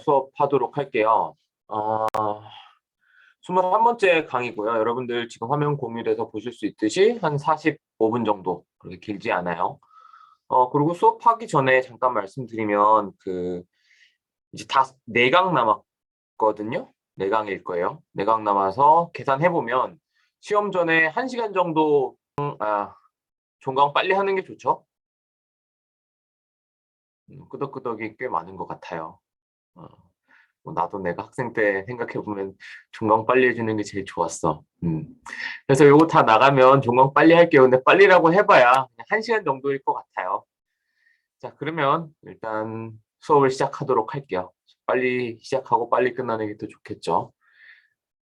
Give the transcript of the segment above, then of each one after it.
수업하도록 할게요. 21번째 강의고요. 여러분들 지금 화면 공유돼서 보실 수 있듯이 한 45분 정도, 그렇게 길지 않아요. 그리고 수업하기 전에 잠깐 말씀드리면, 이제 다 4강 남았거든요. 4강일 거예요. 4강 남아서 계산해보면 시험 전에 1시간 정도, 종강 빨리 하는 게 좋죠. 끄덕끄덕이 꽤 많은 것 같아요. 어. 나도 내가 학생 때 생각해보면 종강 빨리 해주는 게 제일 좋았어. 그래서 요거 다 나가면 종강 빨리 할게요. 근데 빨리라고 해봐야 그냥 1시간 정도일 것 같아요. 자, 그러면 일단 수업을 시작하도록 할게요. 빨리 시작하고 빨리 끝나는 게 더 좋겠죠.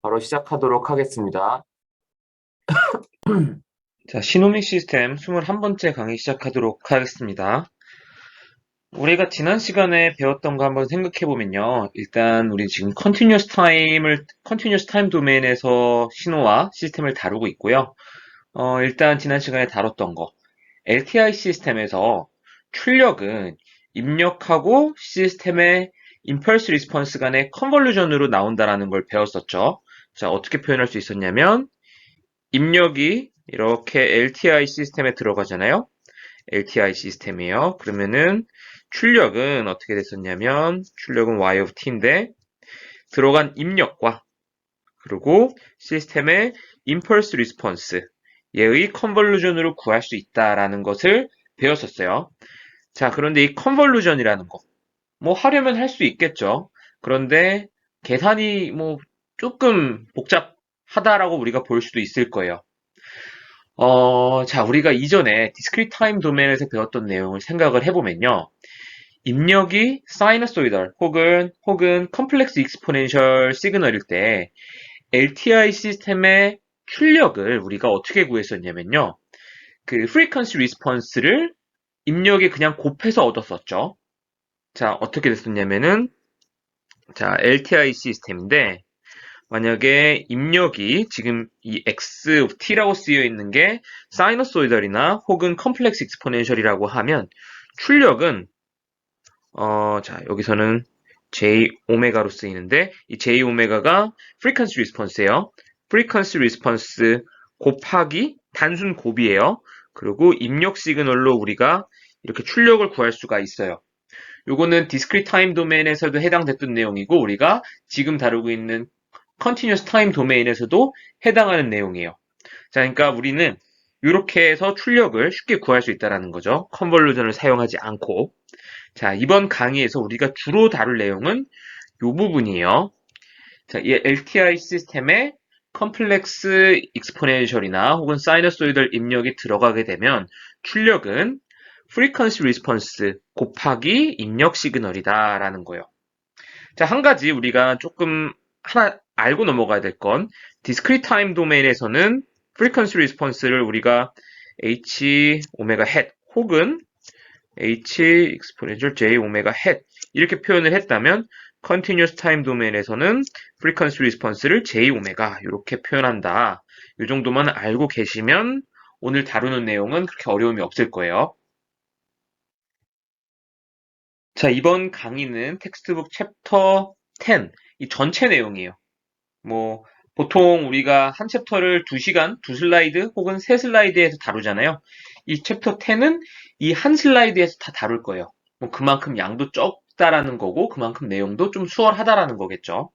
바로 시작하도록 하겠습니다. 자, 시노믹 시스템 21번째 강의 시작하도록 하겠습니다. 우리가 지난 시간에 배웠던 거 한번 생각해보면요. 일단 우리 지금 컨티뉴어스 타임 도메인에서 신호와 시스템을 다루고 있고요. 일단 지난 시간에 다뤘던 거. LTI 시스템에서 출력은 입력하고 시스템의 임펄스 리스폰스 간의 컨볼루션으로 나온다라는 걸 배웠었죠. 자, 어떻게 표현할 수 있었냐면 입력이 이렇게 LTI 시스템에 들어가잖아요. LTI 시스템이에요. 그러면은 출력은 어떻게 됐었냐면 출력은 y of t인데 들어간 입력과 그리고 시스템의 impulse response 얘의 컨볼루션으로 구할 수 있다라는 것을 배웠었어요. 자, 그런데 이 컨볼루션이라는 거, 뭐 하려면 할 수 있겠죠. 그런데 계산이 뭐 조금 복잡하다라고 우리가 볼 수도 있을 거예요. 자, 우리가 이전에 discrete time 도메인에서 배웠던 내용을 생각을 해보면요. 입력이 사이너소이덜 혹은 컴플렉스 익스포넨셜 시그널일 때 LTI 시스템의 출력을 우리가 어떻게 구했었냐면요. 그 프리퀀시 리스폰스를 입력에 그냥 곱해서 얻었었죠. 자, 어떻게 됐었냐면은 자, LTI 시스템인데 만약에 입력이 지금 이 x of t라고 쓰여 있는 게 사이너소이덜이나 혹은 컴플렉스 익스포넨셜이라고 하면 출력은 자, 여기서는 j 오메가로 쓰이는데 이 j 오메가가 frequency response예요. frequency response 곱하기 단순 곱이에요. 그리고 입력 시그널로 우리가 이렇게 출력을 구할 수가 있어요. 요거는 discrete time 도메인에서도 해당됐던 내용이고 우리가 지금 다루고 있는 continuous time 도메인에서도 해당하는 내용이에요. 자, 그러니까 우리는 이렇게 해서 출력을 쉽게 구할 수 있다는 거죠. 컨볼루전을 사용하지 않고. 자, 이번 강의에서 우리가 주로 다룰 내용은 이 부분이에요. 자, 이 LTI 시스템에 컴플렉스 익스포넨셜이나 혹은 사이너소이덜 입력이 들어가게 되면 출력은 프리퀀시 리스폰스 곱하기 입력 시그널이다라는 거예요. 자, 한 가지 우리가 조금 하나 알고 넘어가야 될 건 디스크리트 타임 도메인에서는 프리퀀시 리스폰스를 우리가 h 오메가 헷 혹은 h exponential j 오메가 헷 이렇게 표현을 했다면 continuous time 도메인에서는 frequency response를 j 오메가 이렇게 표현한다. 이 정도만 알고 계시면 오늘 다루는 내용은 그렇게 어려움이 없을 거예요. 자, 이번 강의는 텍스트북 챕터 10, 이 전체 내용이에요. 뭐 보통 우리가 한 챕터를 2시간, 2슬라이드 혹은 3슬라이드에서 다루잖아요. 이 챕터 10은 이 한 슬라이드에서 다 다룰 거예요. 뭐 그만큼 양도 적다라는 거고 그만큼 내용도 좀 수월하다라는 거겠죠.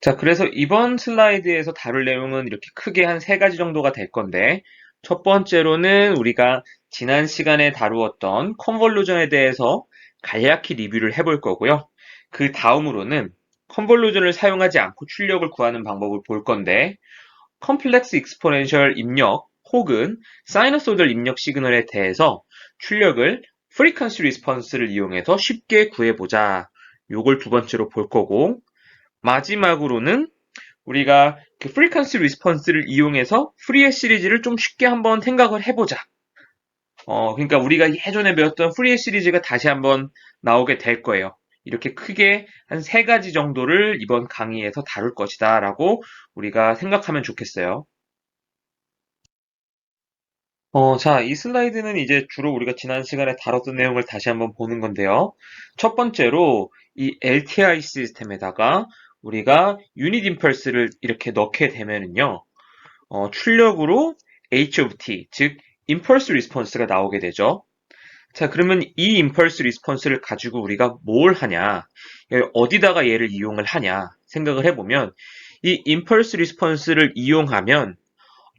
자, 그래서 이번 슬라이드에서 다룰 내용은 이렇게 크게 한 3가지 정도가 될 건데 첫 번째로는 우리가 지난 시간에 다루었던 컨볼루전에 대해서 간략히 리뷰를 해볼 거고요. 그 다음으로는 컨볼루전을 사용하지 않고 출력을 구하는 방법을 볼 건데 컴플렉스 익스포넨셜 입력 혹은 사이너소이덜 입력 시그널에 대해서 출력을 프리퀀시 리스폰스를 이용해서 쉽게 구해보자. 요걸 두 번째로 볼 거고 마지막으로는 우리가 그 프리퀀시 리스폰스를 이용해서 프리에 시리즈를 좀 쉽게 한번 생각을 해보자. 그러니까 우리가 예전에 배웠던 프리에 시리즈가 다시 한번 나오게 될 거예요. 이렇게 크게 한 3가지 정도를 이번 강의에서 다룰 것이다 라고 우리가 생각하면 좋겠어요. 자, 이 슬라이드는 이제 주로 우리가 지난 시간에 다뤘던 내용을 다시 한번 보는 건데요. 첫 번째로 이 LTI 시스템에다가 우리가 유닛 임펄스를 이렇게 넣게 되면은요, 출력으로 H of T, 즉, 임펄스 리스폰스가 나오게 되죠. 자, 그러면 이 임펄스 리스폰스를 가지고 우리가 뭘 하냐, 어디다가 얘를 이용을 하냐 생각을 해보면, 이 임펄스 리스폰스를 이용하면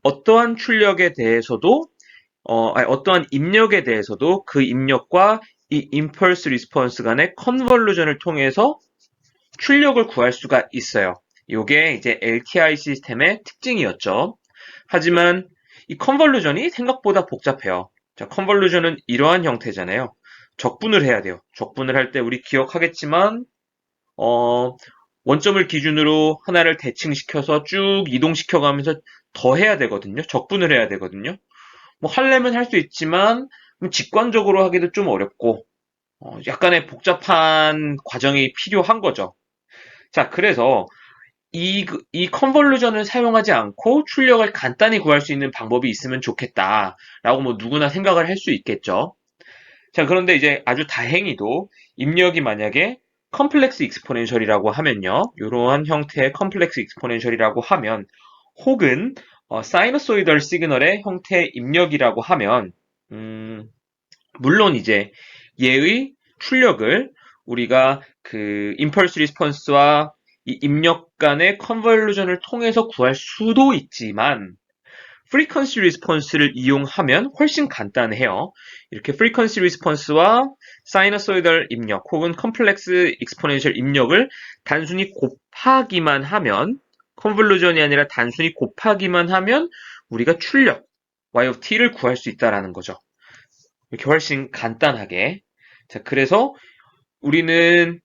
어떠한 출력에 대해서도 아니, 어떠한 입력에 대해서도 그 입력과 이 impulse response 간의 컨볼루션을 통해서 출력을 구할 수가 있어요. 이게 이제 LTI 시스템의 특징이었죠. 하지만 이 컨볼루션이 생각보다 복잡해요. 자, 컨볼루션은 이러한 형태잖아요. 적분을 해야 돼요. 적분을 할 때 우리 기억하겠지만 원점을 기준으로 하나를 대칭시켜서 쭉 이동시켜 가면서 더해야 되거든요. 적분을 해야 되거든요. 뭐 하려면 할 수 있지만 직관적으로 하기도 좀 어렵고 약간의 복잡한 과정이 필요한 거죠. 자, 그래서 이 컨볼루전을 사용하지 않고 출력을 간단히 구할 수 있는 방법이 있으면 좋겠다라고 뭐 누구나 생각을 할 수 있겠죠. 자, 그런데 이제 아주 다행히도 입력이 만약에 컴플렉스 익스포넨셜이라고 하면요. 이러한 형태의 컴플렉스 익스포넨셜이라고 하면 혹은 사이너소이덜 시그널의 형태의 입력이라고 하면 물론 이제 얘의 출력을 우리가 그 임펄스 리스폰스와 이 입력 간의 컨볼루션을 통해서 구할 수도 있지만 프리퀀시 리스폰스를 이용하면 훨씬 간단해요. 이렇게 프리퀀시 리스폰스와 사이너소이덜 입력 혹은 컴플렉스 익스포넨셜 입력을 단순히 곱하기만 하면 컨볼루션이 아니라 단순히 곱하기만 하면 우리가 출력 y of t를 구할 수 있다라는 거죠. 이렇게 훨씬 간단하게. 자, 그래서 우리는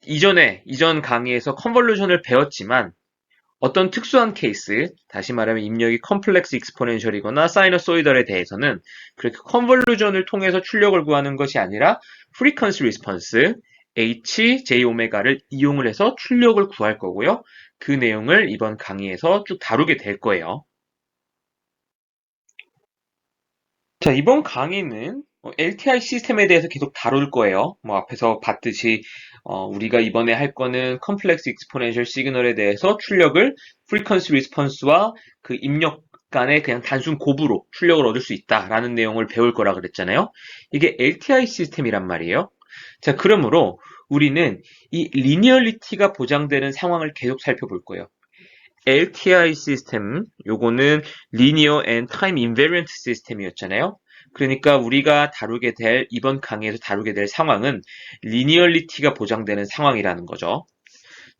이전 강의에서 컨볼루션을 배웠지만 어떤 특수한 케이스, 다시 말하면 입력이 컴플렉스 익스포넨셜이거나 사이너소이덜에 대해서는 그렇게 컨볼루션을 통해서 출력을 구하는 것이 아니라 프리퀀시 리스폰스 H, J 오메가를 이용을 해서 출력을 구할 거고요. 그 내용을 이번 강의에서 쭉 다루게 될 거예요. 자, 이번 강의는 LTI 시스템에 대해서 계속 다룰 거예요. 뭐 앞에서 봤듯이 우리가 이번에 할 거는 컴플렉스 익스포넨셜 시그널에 대해서 출력을 프리퀀시 리스폰스와 그 입력 간의 그냥 단순 곱으로 출력을 얻을 수 있다라는 내용을 배울 거라 그랬잖아요. 이게 LTI 시스템이란 말이에요. 자, 그러므로 우리는 이 리니얼리티가 보장되는 상황을 계속 살펴볼 거예요. LTI 시스템, 요거는 Linear and Time Invariant 시스템이었잖아요. 그러니까 우리가 이번 강의에서 다루게 될 상황은 리니얼리티가 보장되는 상황이라는 거죠.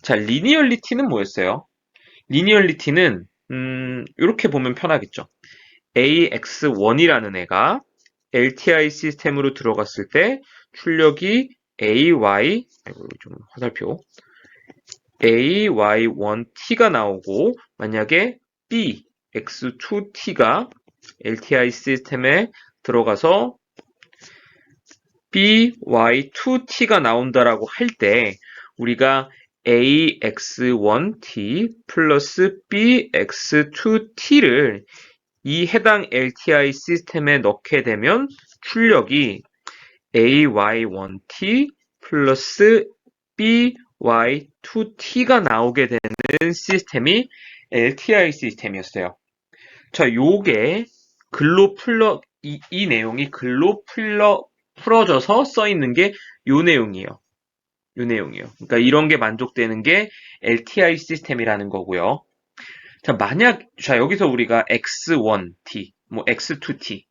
자, 리니얼리티는 뭐였어요? 리니얼리티는, 이렇게 보면 편하겠죠. AX1이라는 애가 LTI 시스템으로 들어갔을 때 출력이 AY, 좀 화살표, AY1T가 나오고 만약에 B, X2T가 LTI 시스템에 들어가서 BY2T가 나온다라고 할 때 우리가 AX1T 플러스 BX2T를 이 해당 LTI 시스템에 넣게 되면 출력이 AY1T 플러스 BY2T가 나오게 되는 시스템이 LTI 시스템이었어요. 자, 요게 이 내용이 글로 풀어져서 써 있는 게 요 내용이에요. 요 내용이에요. 그러니까 이런 게 만족되는 게 LTI 시스템이라는 거고요. 자, 여기서 우리가 X1T, 뭐 X2T,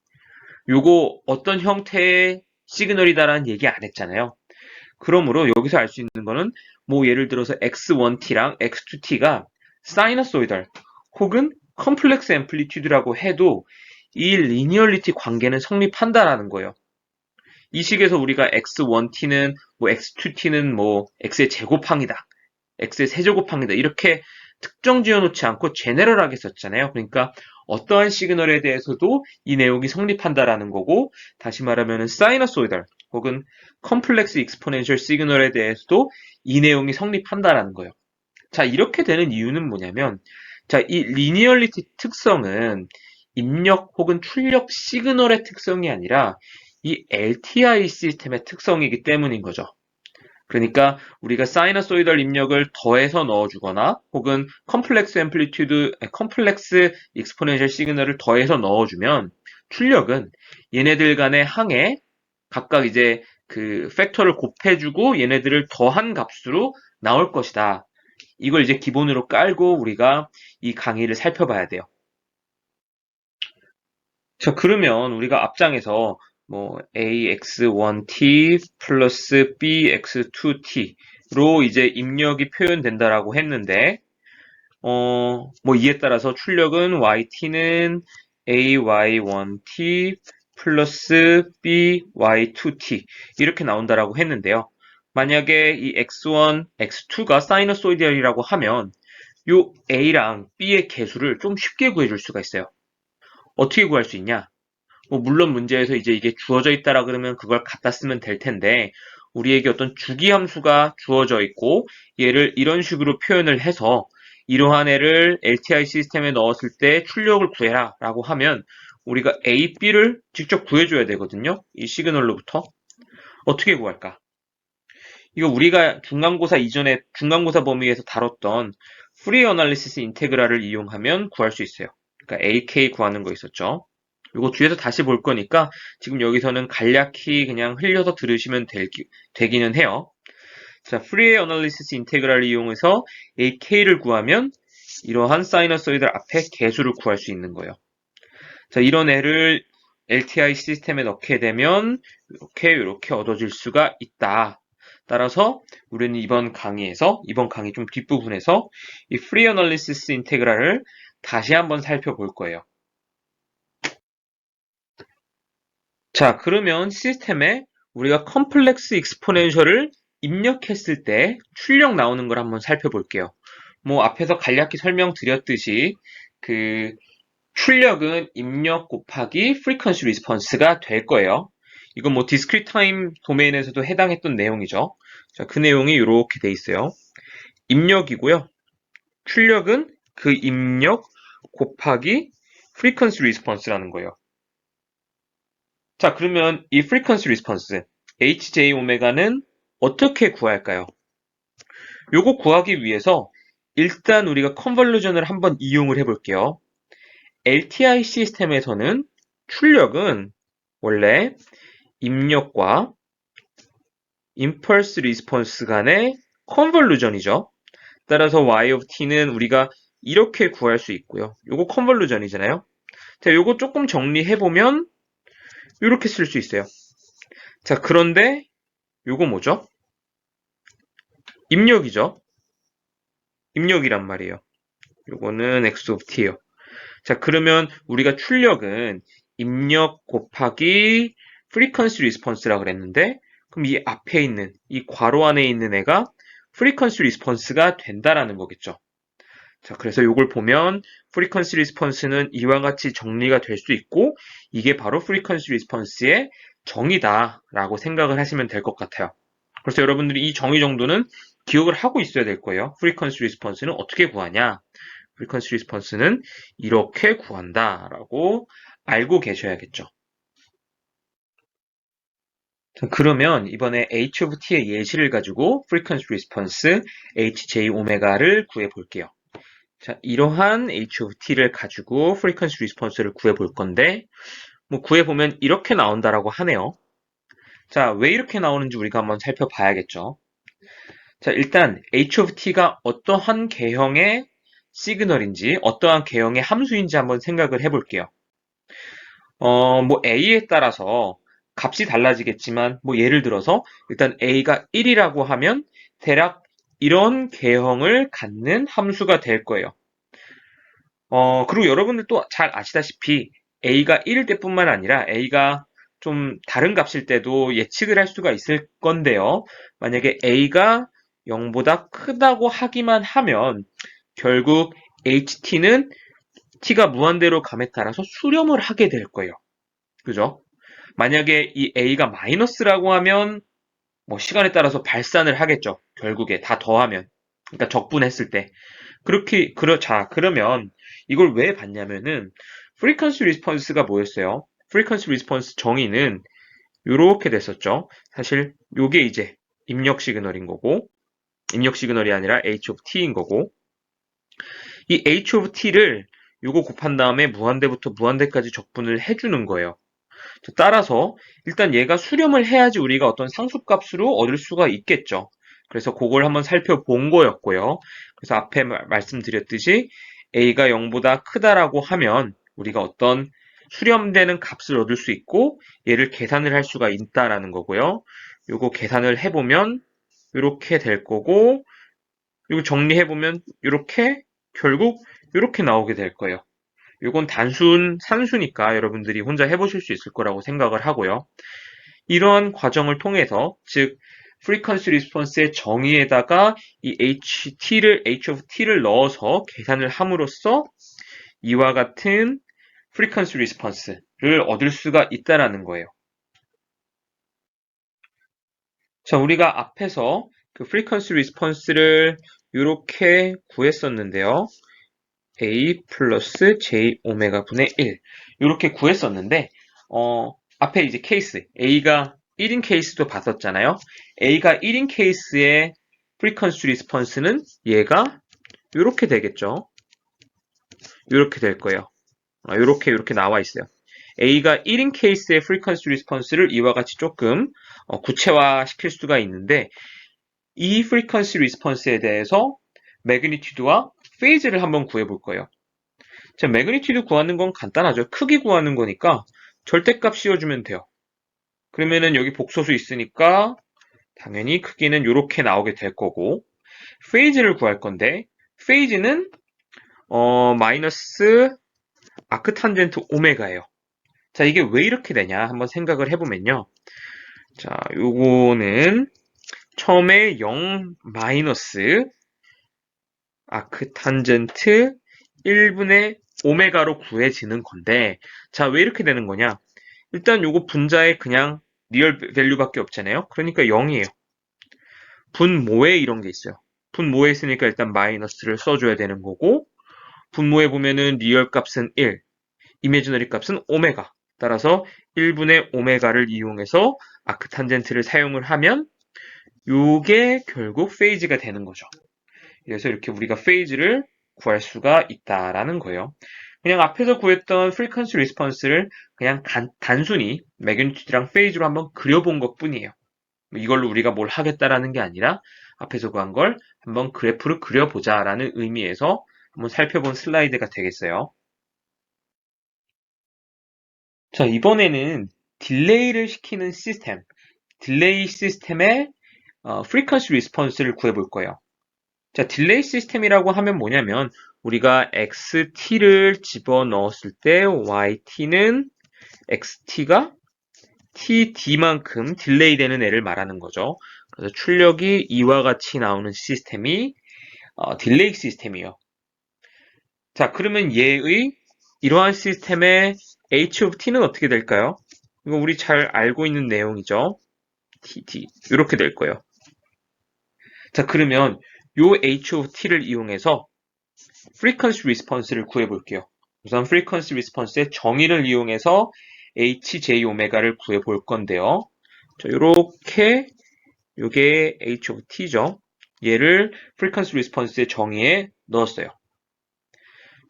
요거 어떤 형태의 시그널이다라는 얘기 안 했잖아요. 그러므로 여기서 알 수 있는 거는 뭐 예를 들어서 X1T랑 X2T가 사이너소이덜 혹은 컴플렉스 앰플리튜드라고 해도 이 리니얼리티 관계는 성립한다라는 거예요. 이 식에서 우리가 X1T는 뭐 X2T는 뭐 X의 제곱항이다. X의 세제곱항이다. 이렇게 특정 지어놓지 않고 제네럴하게 썼잖아요. 그러니까 어떠한 시그널에 대해서도 이 내용이 성립한다라는 거고 다시 말하면 사이너소이덜 혹은 컴플렉스 익스포넨셜 시그널에 대해서도 이 내용이 성립한다라는 거예요. 자, 이렇게 되는 이유는 뭐냐면 자, 이 리니얼리티 특성은 입력 혹은 출력 시그널의 특성이 아니라 이 LTI 시스템의 특성이기 때문인 거죠. 그러니까 우리가 사이너소이달 입력을 더해서 넣어주거나 혹은 컴플렉스 익스포넨셜 시그널을 더해서 넣어주면 출력은 얘네들 간의 항에 각각 이제 그 팩터를 곱해주고 얘네들을 더한 값으로 나올 것이다. 이걸 이제 기본으로 깔고 우리가 이 강의를 살펴봐야 돼요. 자, 그러면 우리가 앞장에서 뭐 ax1t 플러스 bx2t로 이제 입력이 표현된다라고 했는데 뭐 이에 따라서 출력은 yt는 ay1t 플러스 by2t 이렇게 나온다라고 했는데요. 만약에 이 x1, x2가 사이너소이드이라고 하면 요 a랑 b의 개수를 좀 쉽게 구해줄 수가 있어요. 어떻게 구할 수 있냐? 뭐 물론 문제에서 이제 이게 주어져 있다라 그러면 그걸 갖다 쓰면 될 텐데 우리에게 어떤 주기 함수가 주어져 있고 얘를 이런 식으로 표현을 해서 이러한 애를 LTI 시스템에 넣었을 때 출력을 구해라 라고 하면 우리가 A, B를 직접 구해줘야 되거든요. 이 시그널로부터. 어떻게 구할까? 이거 우리가 중간고사 이전에 중간고사 범위에서 다뤘던 프리 어널리시스 인테그랄을 이용하면 구할 수 있어요. 그러니까 AK 구하는 거 있었죠. 이거 뒤에서 다시 볼 거니까 지금 여기서는 간략히 그냥 흘려서 들으시면 되기는 해요. 자, 프리 어널리시스 인테그랄을 이용해서 AK를 구하면 이러한 사이너소이드 앞에 개수를 구할 수 있는 거예요. 자, 이런 애를 LTI 시스템에 넣게 되면 이렇게 얻어질 수가 있다. 따라서 우리는 이번 강의 좀 뒷부분에서 이 프리 어널리시스 인테그랄을 다시 한번 살펴볼 거예요. 자, 그러면 시스템에 우리가 컴플렉스 익스포넨셜을 입력했을 때 출력 나오는 걸 한번 살펴볼게요. 뭐 앞에서 간략히 설명드렸듯이 그 출력은 입력 곱하기 frequency response가 될 거예요. 이건 뭐 discrete time 도메인에서도 해당했던 내용이죠. 자, 그 내용이 이렇게 돼 있어요. 입력이고요. 출력은 그 입력 곱하기 frequency response라는 거예요. 자, 그러면 이 frequency response, HJ 오메가는 어떻게 구할까요? 요거 구하기 위해서 일단 우리가 컨볼루전을 한번 이용을 해볼게요. LTI 시스템에서는 출력은 원래 입력과 impulse response 간의 컨볼루전이죠. 따라서 y of t는 우리가 이렇게 구할 수 있고요. 요거 컨볼루전이잖아요. 자, 요거 조금 정리해보면 이렇게 쓸 수 있어요. 자, 그런데 요거 뭐죠? 입력이죠. 입력이란 말이에요. 요거는 x of t예요. 자, 그러면 우리가 출력은 입력 곱하기 frequency response라 그랬는데 그럼 이 앞에 있는 이 괄호 안에 있는 애가 frequency response가 된다라는 거겠죠. 자, 그래서 이걸 보면 frequency response는 이와 같이 정리가 될 수 있고 이게 바로 frequency response의 정의다라고 생각을 하시면 될 것 같아요. 그래서 여러분들이 이 정의 정도는 기억을 하고 있어야 될 거예요. frequency response는 어떻게 구하냐? frequency response는 이렇게 구한다라고 알고 계셔야겠죠. 그러면 이번에 h of t의 예시를 가지고 frequency response hj 오메가를 구해 볼게요. 자, 이러한 h of t를 가지고 frequency response를 구해 볼 건데 뭐 구해 보면 이렇게 나온다라고 하네요. 자, 왜 이렇게 나오는지 우리가 한번 살펴봐야겠죠. 자, 일단 h of t가 어떠한 개형의 시그널인지 어떠한 개형의 함수인지 한번 생각을 해볼게요. 뭐 a에 따라서 값이 달라지겠지만 뭐 예를 들어서 일단 a가 1이라고 하면 대략 이런 개형을 갖는 함수가 될 거예요. 그리고 여러분들 또 잘 아시다시피 a가 1일 때뿐만 아니라 a가 좀 다른 값일 때도 예측을 할 수가 있을 건데요. 만약에 a가 0보다 크다고 하기만 하면 결국 ht는 t가 무한대로 감에 따라서 수렴을 하게 될 거예요. 그죠? 만약에 이 a가 마이너스라고 하면 뭐 시간에 따라서 발산을 하겠죠. 결국에 다 더하면. 그러니까 적분했을 때. 그러면 이걸 왜 봤냐면은 프리퀀시 리스폰스가 뭐였어요? 프리퀀시 리스폰스 정의는 이렇게 됐었죠. 사실 요게 이제 입력 시그널인 거고, 입력 시그널이 아니라 h of t인 거고, 이 h of t를 요거 곱한 다음에 무한대부터 무한대까지 적분을 해주는 거예요. 따라서 일단 얘가 수렴을 해야지 우리가 어떤 상수값으로 얻을 수가 있겠죠. 그래서 그걸 한번 살펴본 거였고요. 그래서 앞에 말씀드렸듯이 a가 0보다 크다라고 하면 우리가 어떤 수렴되는 값을 얻을 수 있고 얘를 계산을 할 수가 있다라는 거고요. 요거 계산을 해보면 이렇게 될 거고, 이거 정리해보면 이렇게 결국 이렇게 나오게 될 거예요. 이건 단순 산수니까 여러분들이 혼자 해보실 수 있을 거라고 생각을 하고요. 이러한 과정을 통해서, 즉 frequency response의 정의에다가 이 h of t를 넣어서 계산을 함으로써 이와 같은 frequency response를 얻을 수가 있다라는 거예요. 자, 우리가 앞에서 그 frequency response를 이렇게 구했었는데요. a 플러스 j 오메가 분의 1 이렇게 구했었는데 앞에 이제 케이스 a가 1인 케이스도 봤었잖아요. a가 1인 케이스의 frequency response는 얘가 이렇게 되겠죠. 이렇게 될 거예요. 이렇게 나와 있어요. a가 1인 케이스의 frequency response를 이와 같이 조금 구체화 시킬 수가 있는데, 이 frequency response에 대해서 매그니튜드와 페이즈를 한번 구해볼 거예요. 자, 매그니튜드 구하는 건 간단하죠. 크기 구하는 거니까 절대값 씌워주면 돼요. 그러면은 여기 복소수 있으니까 당연히 크기는 이렇게 나오게 될 거고, 페이즈를 구할 건데 페이즈는 마이너스 아크탄젠트 오메가예요. 자, 이게 왜 이렇게 되냐 한번 생각을 해보면요. 자, 요거는 처음에 0 마이너스 아크탄젠트 1분의 오메가로 구해지는 건데, 자, 왜 이렇게 되는 거냐? 일단 요거 분자에 그냥 리얼 밸류밖에 없잖아요. 그러니까 0이에요. 분모에 이런 게 있어요. 분모에 있으니까 일단 마이너스를 써줘야 되는 거고, 분모에 보면은 리얼 값은 1, 이미지너리 값은 오메가. 따라서 1분의 오메가를 이용해서 아크탄젠트를 사용을 하면 요게 결국 페이즈가 되는 거죠. 그래서 이렇게 우리가 페이즈를 구할 수가 있다라는 거예요. 그냥 앞에서 구했던 frequency response를 그냥 단순히 매그니튜드랑 페이즈로 한번 그려본 것 뿐이에요. 이걸로 우리가 뭘 하겠다라는 게 아니라 앞에서 구한 걸 한번 그래프를 그려보자라는 의미에서 한번 살펴본 슬라이드가 되겠어요. 자, 이번에는 딜레이를 시키는 시스템, 딜레이 시스템의 frequency response를 구해볼 거예요. 자, 딜레이 시스템이라고 하면 뭐냐면 우리가 xt를 집어넣었을 때 yt는 xt가 td만큼 딜레이 되는 애를 말하는 거죠. 그래서 출력이 이와 같이 나오는 시스템이 딜레이 시스템이에요. 자, 그러면 얘의 이러한 시스템의 h of t는 어떻게 될까요? 이거 우리 잘 알고 있는 내용이죠. t 이렇게 될 거예요. 자, 그러면 요 h of t를 이용해서 frequency response를 구해볼게요. 우선 frequency response의 정의를 이용해서 hj 오메가를 구해볼 건데요. 자, 요렇게 요게 h of t죠. 얘를 frequency response의 정의에 넣었어요.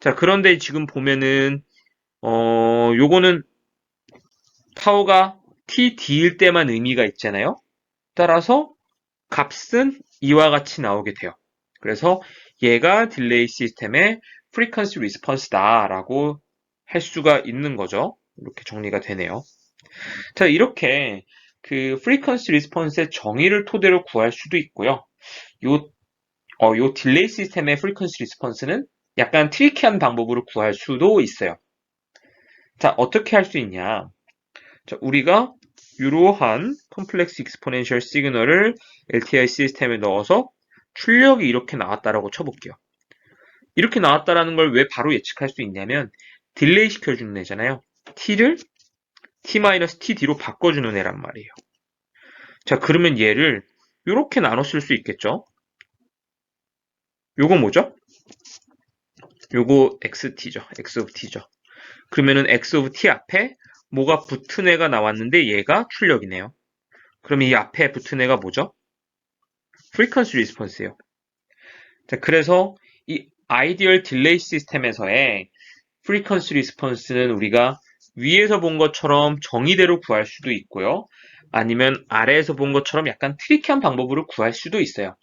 자, 그런데 지금 보면은 요거는 파워가 td일 때만 의미가 있잖아요. 따라서 값은 이와 같이 나오게 돼요. 그래서 얘가 딜레이 시스템의 frequency response다라고 할 수가 있는 거죠. 이렇게 정리가 되네요. 자, 이렇게 그 frequency response의 정의를 토대로 구할 수도 있고요. 요 딜레이 시스템의 frequency response는 약간 트리키한 방법으로 구할 수도 있어요. 자, 어떻게 할 수 있냐? 자, 우리가 이러한 컴플렉스 익스포넨셜 시그널을 LTI 시스템에 넣어서 출력이 이렇게 나왔다라고 쳐볼게요. 이렇게 나왔다라는 걸 왜 바로 예측할 수 있냐면 딜레이 시켜주는 애잖아요. t를 t-td로 바꿔주는 애란 말이에요. 자, 그러면 얘를 이렇게 나눠 쓸 수 있겠죠? 요거 뭐죠? 요거 xt죠. x of t죠. 그러면은 x of t 앞에 뭐가 붙은 애가 나왔는데 얘가 출력이네요. 그럼 이 앞에 붙은 애가 뭐죠? frequency response예요. 자, 그래서 이 아이디얼 딜레이 시스템에서의 frequency response는 우리가 위에서 본 것처럼 정의대로 구할 수도 있고요. 아니면 아래에서 본 것처럼 약간 트리키한 방법으로 구할 수도 있어요.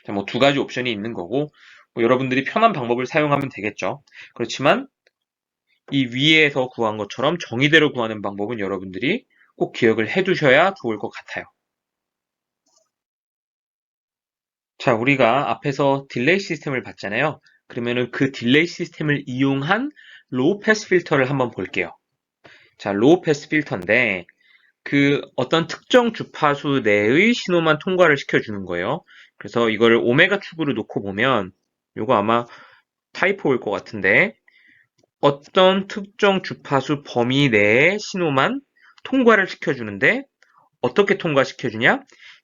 자, 뭐 두 가지 옵션이 있는 거고, 뭐 여러분들이 편한 방법을 사용하면 되겠죠. 그렇지만 이 위에서 구한 것처럼 정의대로 구하는 방법은 여러분들이 꼭 기억을 해두셔야 좋을 것 같아요. 자, 우리가 앞에서 딜레이 시스템을 봤잖아요. 그러면은 그 딜레이 시스템을 이용한 로우 패스 필터를 한번 볼게요. 자, 로우 패스 필터인데 그 어떤 특정 주파수 내의 신호만 통과를 시켜주는 거예요. 그래서 이거를 오메가 축으로 놓고 보면 이거 아마 타이포일 것 같은데 어떤 특정 주파수 범위 내의 신호만 통과를 시켜주는데 어떻게 통과시켜주냐?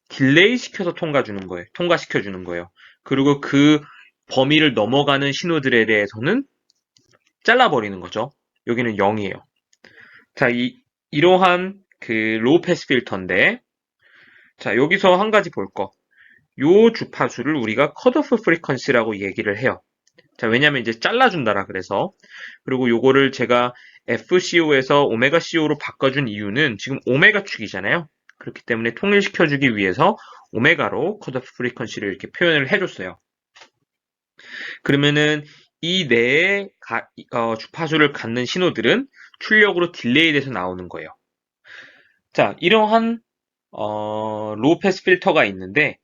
딜레이 시켜서 통과시켜주는 거예요. 그리고 그 범위를 넘어가는 신호들에 대해서는 잘라버리는 거죠. 여기는 0이에요. 자, 이러한 그 로우 패스 필터인데, 자, 여기서 한 가지 볼 거. 요 주파수를 우리가 컷오프 프리퀀시라고 얘기를 해요. 자, 왜냐면 이제 잘라준다라 그래서. 그리고 요거를 제가 FCO에서 오메가 CO로 바꿔준 이유는 지금 오메가 축이잖아요. 그렇기 때문에 통일시켜주기 위해서 오메가로 컷오프 프리퀀시를 이렇게 표현을 해줬어요. 그러면은 이 내에 주파수를 갖는 신호들은 출력으로 딜레이 돼서 나오는 거예요. 자, 이러한 로우 패스 필터가 있는데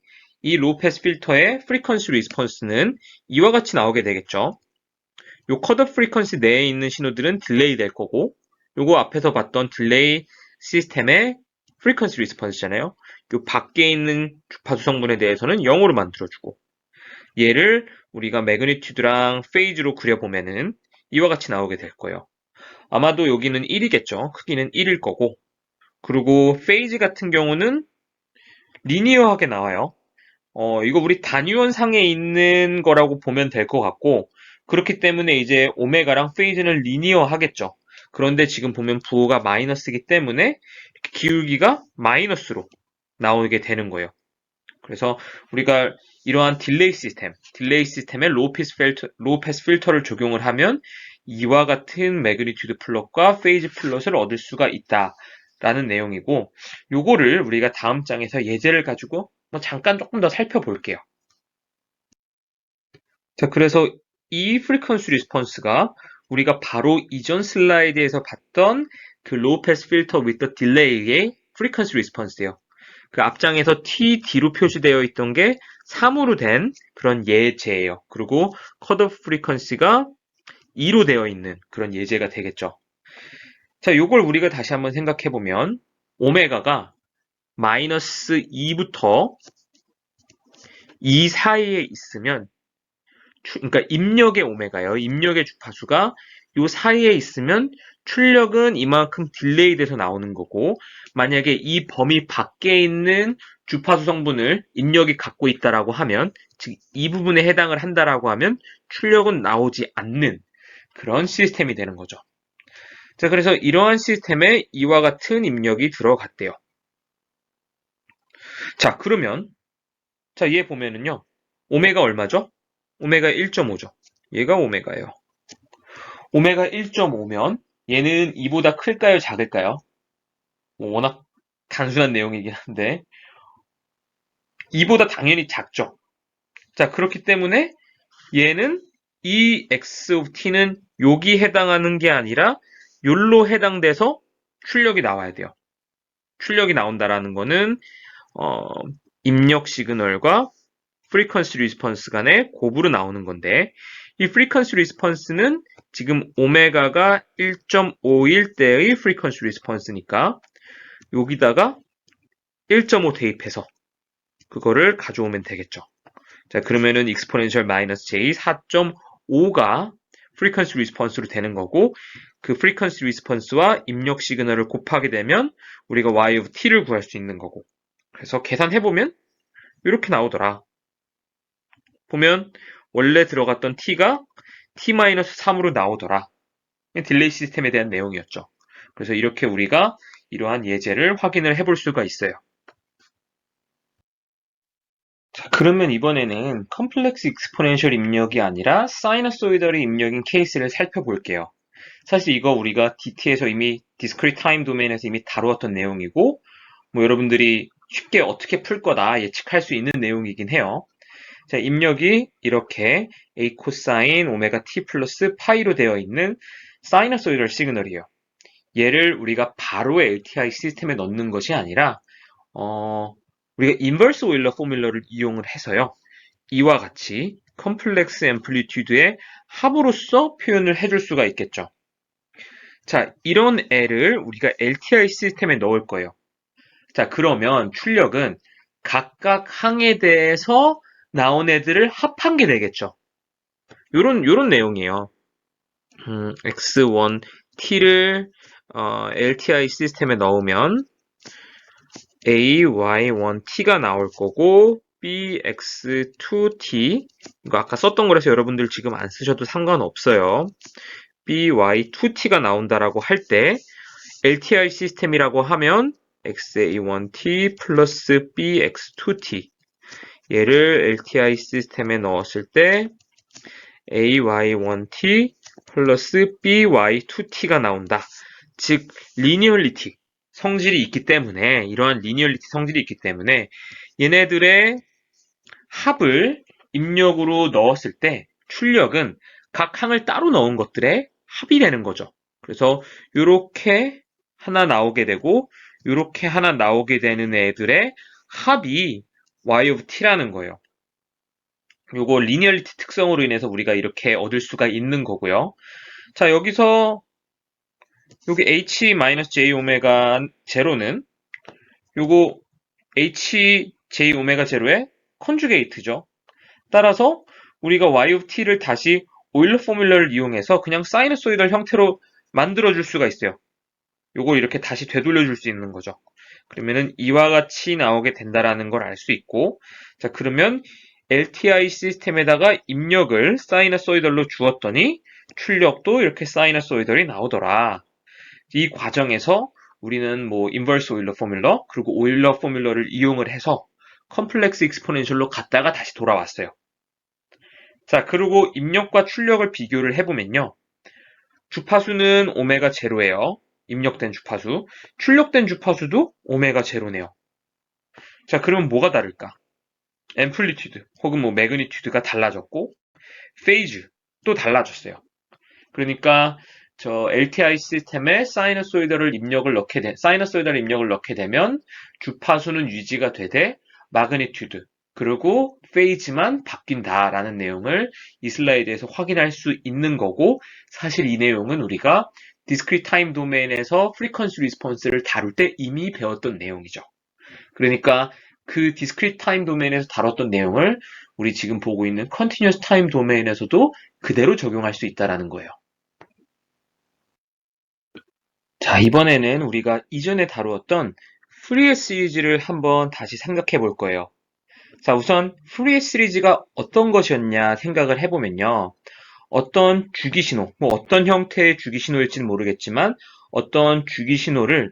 이 로우 패스 필터의 프리퀀시 리스폰스는 이와 같이 나오게 되겠죠. 요 컷오프 프리퀀시 내에 있는 신호들은 딜레이 될 거고 요거 앞에서 봤던 딜레이 시스템의 프리퀀시 리스폰스잖아요. 요 밖에 있는 주파수 성분에 대해서는 0으로 만들어주고 얘를 우리가 매그니튜드랑 페이즈로 그려보면은 이와 같이 나오게 될 거예요. 아마도 여기는 1이겠죠. 크기는 1일 거고 그리고 페이즈 같은 경우는 리니어하게 나와요. 이거 우리 단위원 상에 있는 거라고 보면 될 것 같고 그렇기 때문에 이제 오메가랑 페이즈는 리니어 하겠죠. 그런데 지금 보면 부호가 마이너스이기 때문에 기울기가 마이너스로 나오게 되는 거예요. 그래서 우리가 이러한 딜레이 시스템에 로우 패스 필터를 적용을 하면 이와 같은 매그니튜드 플롯과 페이즈 플롯을 얻을 수가 있다라는 내용이고 요거를 우리가 다음 장에서 예제를 가지고 잠깐 조금 더 살펴볼게요. 자, 그래서 이 프리퀀시 리스폰스가 우리가 바로 이전 슬라이드에서 봤던 그 로우 패스 필터 with 딜레이의 프리퀀시 리스폰스예요. 그 앞장에서 TD로 표시되어 있던 게 3으로 된 그런 예제예요. 그리고 컷오프 프리퀀시가 2로 되어 있는 그런 예제가 되겠죠. 자, 요걸 우리가 다시 한번 생각해 보면 오메가가 마이너스 2부터 2 사이에 있으면 그러니까 입력의 오메가요. 입력의 주파수가 요 사이에 있으면 출력은 이만큼 딜레이 돼서 나오는 거고 만약에 이 범위 밖에 있는 주파수 성분을 입력이 갖고 있다라고 하면 즉 이 부분에 해당을 한다라고 하면 출력은 나오지 않는 그런 시스템이 되는 거죠. 자, 그래서 이러한 시스템에 이와 같은 입력이 들어갔대요. 자, 그러면 자, 얘 보면은요. 오메가 얼마죠? 오메가 1.5죠. 얘가 오메가예요. 오메가 1.5면 얘는 2보다 클까요? 작을까요? 뭐 워낙 단순한 내용이긴 한데 2보다 당연히 작죠. 자, 그렇기 때문에 얘는 이 x of t는 여기 해당하는 게 아니라 요로 해당돼서 출력이 나와야 돼요. 출력이 나온다라는 거는 입력 시그널과 프리퀀시 리스폰스 간의 곱으로 나오는 건데 이 프리퀀시 리스폰스는 지금 오메가가 1.5일 때의 프리퀀시 리스폰스니까 여기다가 1.5 대입해서 그거를 가져오면 되겠죠. 자, 그러면은 exponential minus j 4.5가 프리퀀시 리스폰스로 되는 거고 그 프리퀀시 리스폰스와 입력 시그널을 곱하게 되면 우리가 y of t를 구할 수 있는 거고 그래서 계산해보면 이렇게 나오더라. 보면 원래 들어갔던 t가 t-3으로 나오더라. 딜레이 시스템에 대한 내용이었죠. 그래서 이렇게 우리가 이러한 예제를 확인을 해볼 수가 있어요. 자, 그러면 이번에는 컴플렉스 익스포넨셜 입력이 아니라 사이너소이덜의 입력인 케이스를 살펴볼게요. 사실 이거 우리가 DT에서 이미 디스크리트 타임 도메인에서 이미 다루었던 내용이고, 뭐 여러분들이 쉽게 어떻게 풀 거다 예측할 수 있는 내용이긴 해요. 자, 입력이 이렇게 a 코사인 오메가 t 플러스 파이로 되어 있는 사이너소이덜 시그널이에요. 얘를 우리가 바로 LTI 시스템에 넣는 것이 아니라 우리가 인버스 오일러 포뮬러를 이용을 해서요. 이와 같이 컴플렉스 앰플리튜드의 합으로서 표현을 해줄 수가 있겠죠. 자, 이런 애를 우리가 LTI 시스템에 넣을 거예요. 자, 그러면 출력은 각각 항에 대해서 나온 애들을 합한 게 되겠죠. 요런 내용이에요. x1 t를 LTI 시스템에 넣으면 a, y1 t가 나올 거고 bx2t 이거 아까 썼던 거라서 여러분들 지금 안 쓰셔도 상관없어요. by2t가 나온다라고 할 때 LTI 시스템이라고 하면 xa1t 플러스 bx2t 얘를 LTI 시스템에 넣었을 때 ay1t 플러스 by2t가 나온다. 즉 리니얼리티 성질이 있기 때문에 이러한 리니얼리티 성질이 있기 때문에 얘네들의 합을 입력으로 넣었을 때 출력은 각 항을 따로 넣은 것들의 합이 되는 거죠. 그래서 이렇게 하나 나오게 되고 이렇게 하나 나오게 되는 애들의 합이 y of t라는 거예요. 요거 리니얼리티 특성으로 인해서 우리가 이렇게 얻을 수가 있는 거고요. 자, 여기서 여기 h-j 오메가 제로는 요거 h-j 오메가 제로의 컨주게이트죠. 따라서 우리가 y of t를 다시 오일러 포뮬러를 이용해서 그냥 사이너소이덜 형태로 만들어줄 수가 있어요. 요거 이렇게 다시 되돌려줄 수 있는 거죠. 그러면은 이와 같이 나오게 된다라는 걸 알 수 있고, 자, 그러면 LTI 시스템에다가 입력을 사이너소이덜로 주었더니 출력도 이렇게 사이너소이덜이 나오더라. 이 과정에서 우리는 뭐 인버스 오일러 포뮬러 그리고 오일러 포뮬러를 이용을 해서 컴플렉스 익스포넨셜로 갔다가 다시 돌아왔어요. 자, 그리고 입력과 출력을 비교를 해보면요. 주파수는 오메가 제로예요. 입력된 주파수. 출력된 주파수도 오메가 제로네요. 자, 그러면 뭐가 다를까? 앰플리튜드 혹은 뭐 매그니튜드가 달라졌고 페이즈도 달라졌어요. 그러니까 저 LTI 시스템에 사이너소이덜 입력을 넣게 되면 주파수는 유지가 되되 마그니튜드 그리고 페이즈만 바뀐다라는 내용을 이 슬라이드에서 확인할 수 있는 거고 사실 이 내용은 우리가 디스크리트 타임 도메인에서 프리퀀시 리스폰스를 다룰 때 이미 배웠던 내용이죠. 그러니까 그 디스크리트 타임 도메인에서 다뤘던 내용을 우리 지금 보고 있는 컨티뉴어스 타임 도메인에서도 그대로 적용할 수 있다라는 거예요. 자, 이번에는 우리가 이전에 다루었던 프리에 시리즈를 한번 다시 생각해 볼 거예요. 자, 우선 프리에 시리즈가 어떤 것이었냐 생각을 해보면요. 어떤 주기신호, 뭐 어떤 형태의 주기신호일지는 모르겠지만 어떤 주기신호를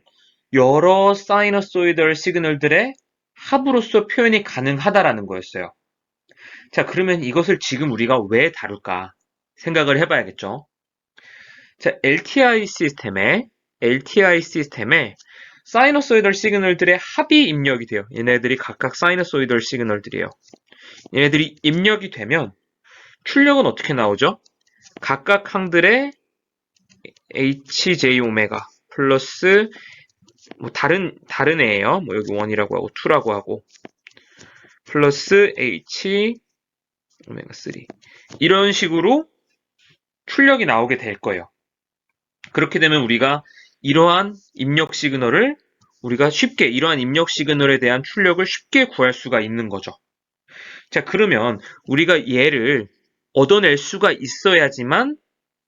여러 사이너소이덜 시그널들의 합으로서 표현이 가능하다라는 거였어요. 자, 그러면 이것을 지금 우리가 왜 다룰까 생각을 해봐야겠죠. 자, LTI 시스템에 사이너소이덜 시그널들의 합이 입력이 돼요. 얘네들이 각각 사이너소이덜 시그널들이에요. 얘네들이 입력이 되면 출력은 어떻게 나오죠? 각각 항들의 HJ 오메가 플러스 뭐 다른 애예요. 뭐 여기 1이라고 하고 2라고 하고 플러스 H 오메가 3 이런 식으로 출력이 나오게 될 거예요. 그렇게 되면 우리가 이러한 입력 시그널을 우리가 쉽게 이러한 입력 시그널에 대한 출력을 쉽게 구할 수가 있는 거죠. 자, 그러면 우리가 얘를 얻어낼 수가 있어야지만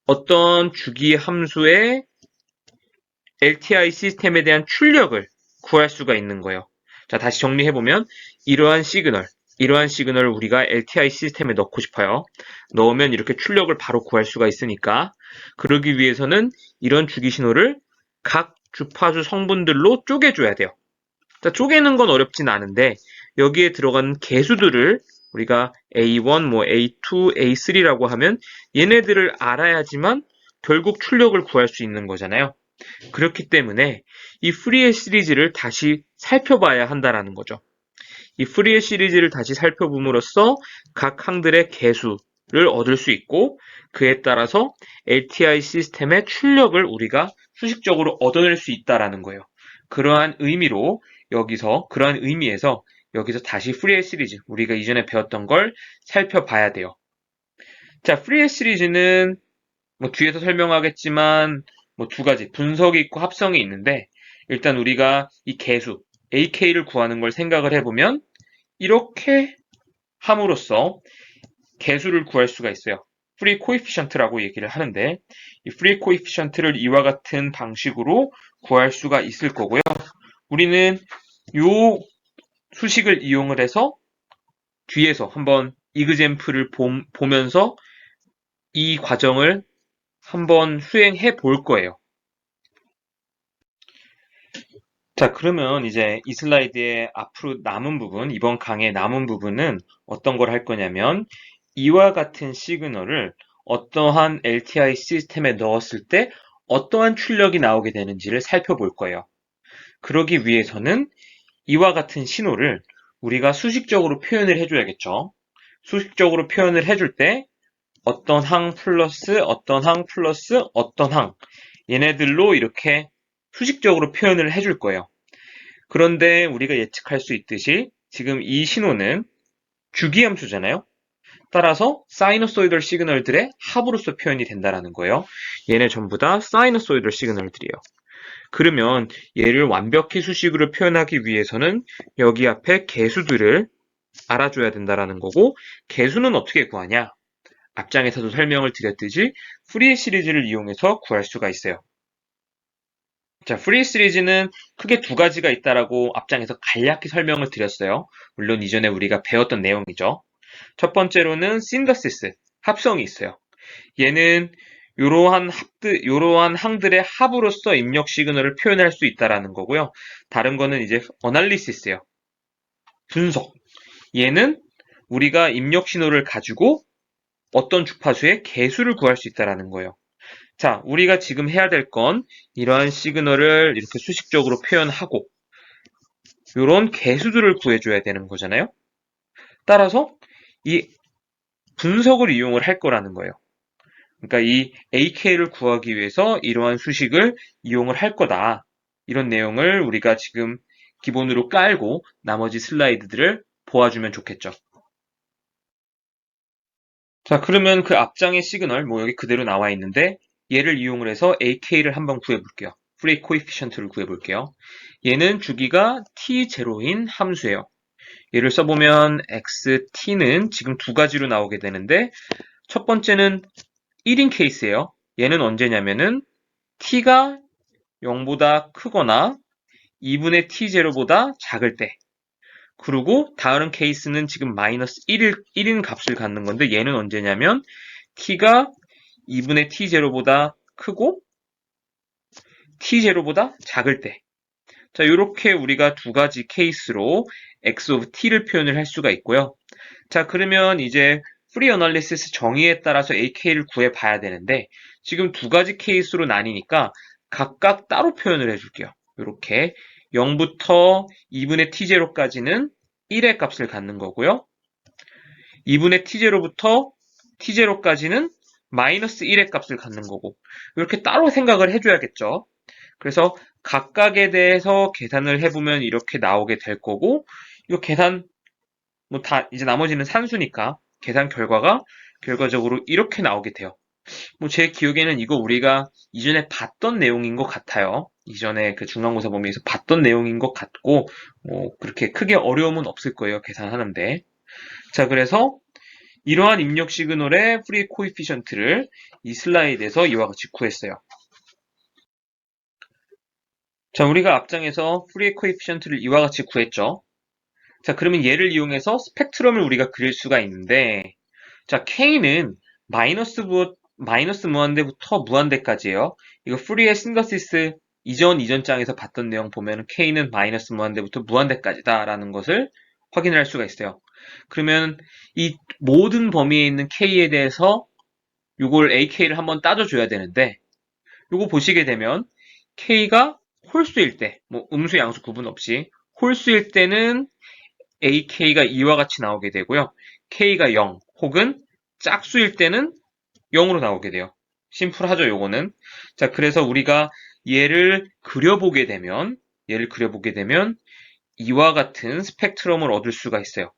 어떤 주기 함수의 LTI 시스템에 대한 출력을 구할 수가 있는 거예요. 자, 다시 정리해보면 이러한 시그널, 이러한 시그널을 우리가 LTI 시스템에 넣고 싶어요. 넣으면 이렇게 출력을 바로 구할 수가 있으니까 그러기 위해서는 이런 주기 신호를 각 주파수 성분들로 쪼개줘야 돼요. 자, 쪼개는 건 어렵진 않은데 여기에 들어가는 개수들을 우리가 A1, 뭐 A2, A3라고 하면 얘네들을 알아야지만 결국 출력을 구할 수 있는 거잖아요. 그렇기 때문에 이 프리의 시리즈를 다시 살펴봐야 한다라는 거죠. 이 프리의 시리즈를 다시 살펴봄으로써 각 항들의 개수를 얻을 수 있고 그에 따라서 LTI 시스템의 출력을 우리가 수식적으로 얻어낼 수 있다라는 거예요. 그러한 의미에서 여기서 다시 프리의 시리즈, 우리가 이전에 배웠던 걸 살펴봐야 돼요. 자, 프리의 시리즈는 뭐 뒤에서 설명하겠지만 뭐 두 가지 분석이 있고 합성이 있는데 일단 우리가 이 개수 AK를 구하는 걸 생각을 해보면 이렇게 함으로써 개수를 구할 수가 있어요. 프리 코이피션트라고 얘기를 하는데 이 프리 코이피션트를 이와 같은 방식으로 구할 수가 있을 거고요. 우리는 요 수식을 이용을 해서 뒤에서 한번 이그젬플을 보면서 이 과정을 한번 수행해 볼 거예요. 자, 그러면 이제 이 슬라이드의 앞으로 남은 부분, 이번 강의 남은 부분은 어떤 걸 할 거냐면 이와 같은 시그널을 어떠한 LTI 시스템에 넣었을 때 어떠한 출력이 나오게 되는지를 살펴볼 거예요. 그러기 위해서는 이와 같은 신호를 우리가 수식적으로 표현을 해줘야겠죠. 수식적으로 표현을 해줄 때 어떤 항 플러스 어떤 항 플러스 어떤 항 얘네들로 이렇게 수식적으로 표현을 해줄 거예요. 그런데 우리가 예측할 수 있듯이 지금 이 신호는 주기함수잖아요. 따라서 사이너소이덜 시그널들의 합으로서 표현이 된다는 거예요. 얘네 전부 다 사이너소이덜 시그널들이에요. 그러면 얘를 완벽히 수식으로 표현하기 위해서는 여기 앞에 개수들을 알아줘야 된다는 거고 개수는 어떻게 구하냐? 앞장에서도 설명을 드렸듯이 프리의 시리즈를 이용해서 구할 수가 있어요. 자, 프리 시리즈는 크게 두 가지가 있다라고 앞장에서 간략히 설명을 드렸어요. 물론 이전에 우리가 배웠던 내용이죠. 첫 번째로는 신더시스, 합성이 있어요. 얘는 이러한 항들의 합으로서 입력 시그널을 표현할 수 있다라는 거고요. 다른 거는 이제 어널리시스예요. 분석. 얘는 우리가 입력 신호를 가지고 어떤 주파수의 개수를 구할 수 있다라는 거예요. 자, 우리가 지금 해야 될 건 이러한 시그널을 이렇게 수식적으로 표현하고 이런 개수들을 구해줘야 되는 거잖아요. 따라서 이 분석을 이용을 할 거라는 거예요. 그러니까 이 AK를 구하기 위해서 이러한 수식을 이용을 할 거다. 이런 내용을 우리가 지금 기본으로 깔고 나머지 슬라이드들을 보아주면 좋겠죠. 자, 그러면 그 앞장의 시그널, 뭐 여기 그대로 나와 있는데 얘를 이용을 해서 AK를 한번 구해볼게요. 프레이 코이피션트를 구해볼게요. 얘는 주기가 t0인 함수예요. 얘를 써보면 xt는 지금 두 가지로 나오게 되는데 첫 번째는 1인 케이스예요. 얘는 언제냐면은 t가 0보다 크거나 2분의 t0보다 작을 때 그리고 다른 케이스는 지금 마이너스 1인 값을 갖는 건데 얘는 언제냐면 t가 2분의 t0보다 크고 t0보다 작을 때 자, 이렇게 우리가 두 가지 케이스로 x of t를 표현을 할 수가 있고요. 자, 그러면 이제 프리 어널리시스 정의에 따라서 ak를 구해 봐야 되는데 지금 두 가지 케이스로 나뉘니까 각각 따로 표현을 해줄게요. 이렇게 0부터 2분의 t0까지는 1의 값을 갖는 거고요. 2분의 t0부터 t0까지는 마이너스 1의 값을 갖는 거고 이렇게 따로 생각을 해줘야겠죠. 그래서 각각에 대해서 계산을 해보면 이렇게 나오게 될 거고 이거 계산 뭐 다 이제 나머지는 산수니까 계산 결과가 결과적으로 이렇게 나오게 돼요. 뭐 제 기억에는 이거 우리가 이전에 봤던 내용인 것 같아요. 이전에 그 중간고사 범위에서 봤던 내용인 것 같고 뭐 그렇게 크게 어려움은 없을 거예요. 계산하는데. 자, 그래서 이러한 입력 시그널의 프리 코이피션트를 이 슬라이드에서 이와 같이 구했어요. 자, 우리가 앞장에서 프리 코이피션트를 이와 같이 구했죠. 자, 그러면 얘를 이용해서 스펙트럼을 우리가 그릴 수가 있는데, 자, K는 마이너스 무한대부터 무한대까지예요. 이거 푸리에 신더시스 이전 장에서 봤던 내용 보면 K는 마이너스 무한대부터 무한대까지다라는 것을 확인을 할 수가 있어요. 그러면 이 모든 범위에 있는 K에 대해서 이걸 AK를 한번 따져줘야 되는데, 요거 보시게 되면 K가 홀수일 때, 뭐 음수 양수 구분 없이 홀수일 때는 AK가 이와 같이 나오게 되고요. K가 0 혹은 짝수일 때는 0으로 나오게 돼요. 심플하죠, 요거는. 자, 그래서 우리가 얘를 그려보게 되면 이와 같은 스펙트럼을 얻을 수가 있어요.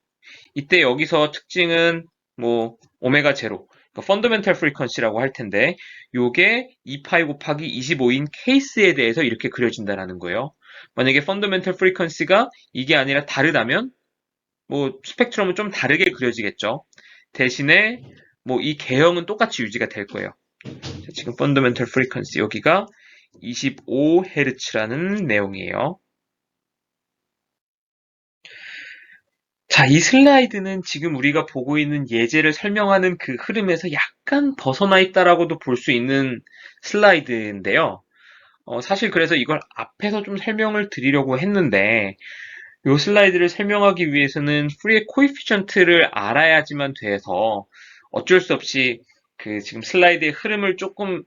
이때 여기서 특징은 뭐 오메가 제로, 그러니까 펀더멘탈 프리퀀시라고 할 텐데 요게 2파이 곱하기 25인 케이스에 대해서 이렇게 그려진다라는 거예요. 만약에 펀더멘탈 프리퀀시가 이게 아니라 다르다면 뭐 스펙트럼은 좀 다르게 그려지겠죠. 대신에 뭐 이 개형은 똑같이 유지가 될 거예요. 자, 지금 펀더멘탈 프리퀀시 여기가 25Hz라는 내용이에요. 자, 이 슬라이드는 지금 우리가 보고 있는 예제를 설명하는 그 흐름에서 약간 벗어나 있다라고도 볼 수 있는 슬라이드인데요. 사실 그래서 이걸 앞에서 좀 설명을 드리려고 했는데, 이 슬라이드를 설명하기 위해서는 프리의 코에피션트를 알아야지만 돼서 어쩔 수 없이 그 지금 슬라이드의 흐름을 조금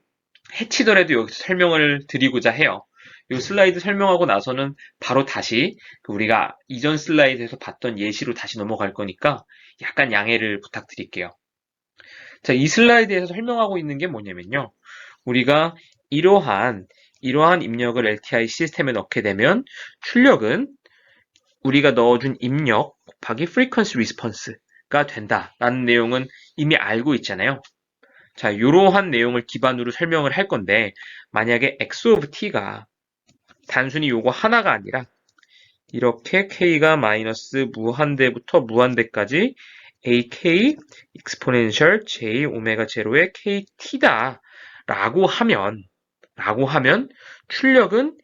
해치더라도 여기서 설명을 드리고자 해요. 이 슬라이드 설명하고 나서는 바로 다시 그 우리가 이전 슬라이드에서 봤던 예시로 다시 넘어갈 거니까 약간 양해를 부탁드릴게요. 자, 이 슬라이드에서 설명하고 있는 게 뭐냐면요. 우리가 이러한 입력을 LTI 시스템에 넣게 되면 출력은 우리가 넣어준 입력 곱하기 frequency response가 된다라는 내용은 이미 알고 있잖아요. 자, 이러한 내용을 기반으로 설명을 할 건데 만약에 x of t가 단순히 요거 하나가 아니라 이렇게 k가 마이너스 무한대부터 무한대까지 ak exponential j 오메가 제로의 kt다 라고 하면 출력은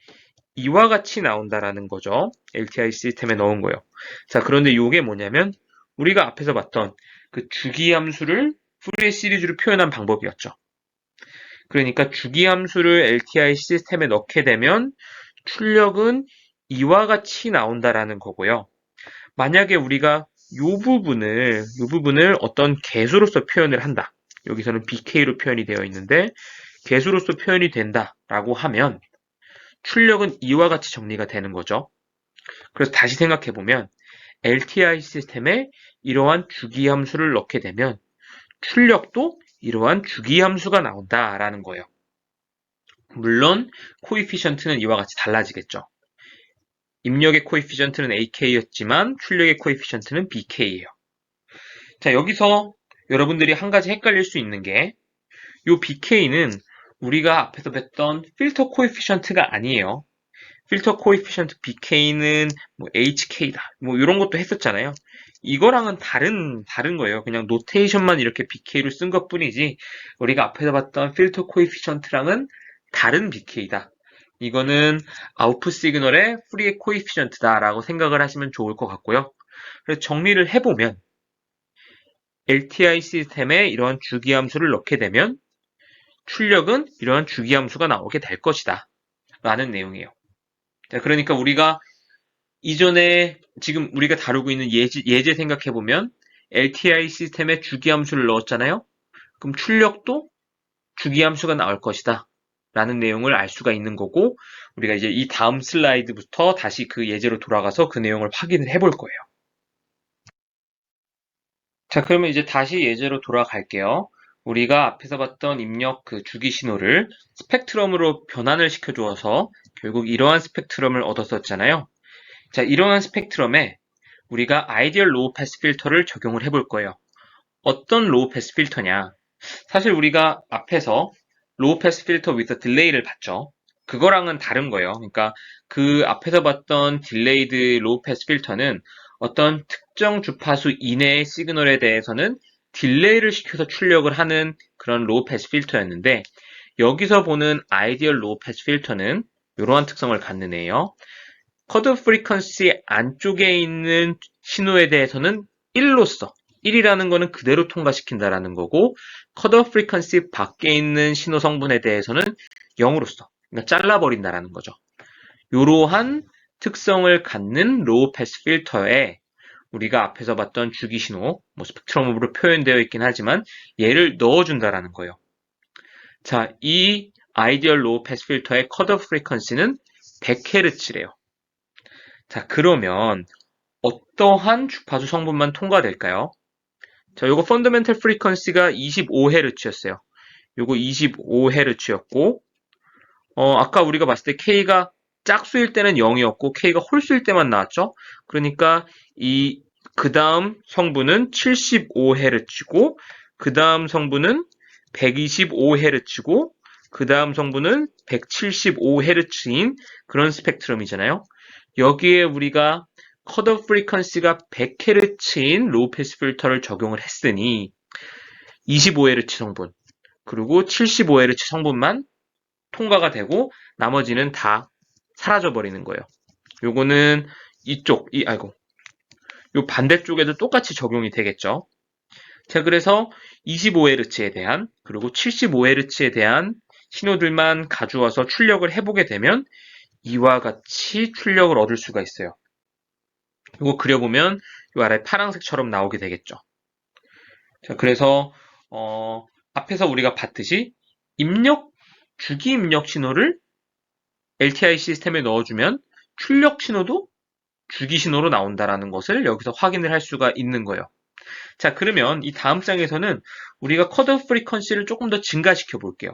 이와 같이 나온다라는 거죠. LTI 시스템에 넣은 거예요. 자, 그런데 이게 뭐냐면 우리가 앞에서 봤던 그 주기함수를 푸리에 시리즈로 표현한 방법이었죠. 그러니까 주기함수를 LTI 시스템에 넣게 되면 출력은 이와 같이 나온다라는 거고요. 만약에 우리가 이 부분을 어떤 개수로서 표현을 한다. 여기서는 BK로 표현이 되어 있는데 개수로서 표현이 된다라고 하면 출력은 이와 같이 정리가 되는 거죠. 그래서 다시 생각해 보면 LTI 시스템에 이러한 주기함수를 넣게 되면 출력도 이러한 주기함수가 나온다라는 거예요. 물론 코이피션트는 이와 같이 달라지겠죠. 입력의 코이피션트는 AK였지만 출력의 코이피션트는 BK예요. 자, 여기서 여러분들이 한 가지 헷갈릴 수 있는 게 이 BK는 우리가 앞에서 뵀던 필터 코이피션트가 아니에요. 필터 코이피션트 BK는 뭐 HK다. 뭐 이런 것도 했었잖아요. 이거랑은 다른 거예요. 그냥 노테이션만 이렇게 BK로 쓴 것 뿐이지 우리가 앞에서 봤던 필터 코이피션트랑은 다른 BK다. 이거는 아웃풋 시그널의 프리의 코이피션트다라고 생각을 하시면 좋을 것 같고요. 그래서 정리를 해보면 LTI 시스템에 이러한 주기함수를 넣게 되면 출력은 이러한 주기함수가 나오게 될 것이다. 라는 내용이에요. 자, 그러니까 우리가 이전에 지금 우리가 다루고 있는 예제 생각해보면 LTI 시스템에 주기함수를 넣었잖아요. 그럼 출력도 주기함수가 나올 것이다. 라는 내용을 알 수가 있는 거고 우리가 이제 이 다음 슬라이드부터 다시 그 예제로 돌아가서 그 내용을 확인을 해볼 거예요. 자, 그러면 이제 다시 예제로 돌아갈게요. 우리가 앞에서 봤던 입력 그 주기 신호를 스펙트럼으로 변환을 시켜주어서 결국 이러한 스펙트럼을 얻었었잖아요. 자, 이러한 스펙트럼에 우리가 아이디얼 로우 패스 필터를 적용을 해볼 거예요. 어떤 로우 패스 필터냐? 사실 우리가 앞에서 로우 패스 필터 with 딜레이를 봤죠. 그거랑은 다른 거예요. 그러니까 그 앞에서 봤던 딜레이드 로우 패스 필터는 어떤 특정 주파수 이내의 시그널에 대해서는 딜레이를 시켜서 출력을 하는 그런 로우 패스 필터였는데 여기서 보는 아이디얼 로우 패스 필터는 이러한 특성을 갖는 애예요. 컷오프 프리퀀시 안쪽에 있는 신호에 대해서는 1로서 1이라는 거는 그대로 통과시킨다라는 거고 컷오프 프리퀀시 밖에 있는 신호 성분에 대해서는 0으로서 그러니까 잘라버린다라는 거죠. 이러한 특성을 갖는 로우 패스 필터에 우리가 앞에서 봤던 주기신호, 뭐 스펙트럼으로 표현되어 있긴 하지만 얘를 넣어준다라는 거예요. 자, 이 아이디얼 로우 패스 필터의 컷오프 프리퀀시는 100Hz래요. 자, 그러면 어떠한 주파수 성분만 통과될까요? 자, 요거 펀더멘털 프리퀀시가 25Hz였어요. 요거 25Hz였고, 아까 우리가 봤을 때 K가 짝수일 때는 0이었고, K가 홀수일 때만 나왔죠? 그러니까 그 다음 성분은 75Hz고, 그 다음 성분은 125Hz고, 그 다음 성분은 175Hz인 그런 스펙트럼이잖아요. 여기에 우리가 컷오프 프리퀀시가 100Hz인 로우 패스 필터를 적용을 했으니 25Hz 성분 그리고 75Hz 성분만 통과가 되고 나머지는 다 사라져 버리는 거예요. 요거는 요 반대쪽에도 똑같이 적용이 되겠죠. 자, 그래서 25Hz에 대한 그리고 75Hz에 대한 신호들만 가져와서 출력을 해보게 되면 이와 같이 출력을 얻을 수가 있어요. 이거 그려보면 이 아래 파란색처럼 나오게 되겠죠. 자, 그래서 앞에서 우리가 봤듯이 주기 입력 신호를 LTI 시스템에 넣어주면 출력 신호도 주기 신호로 나온다라는 것을 여기서 확인을 할 수가 있는 거예요. 자, 그러면 이 다음 장에서는 우리가 컷오프 프리퀀시를 조금 더 증가시켜 볼게요.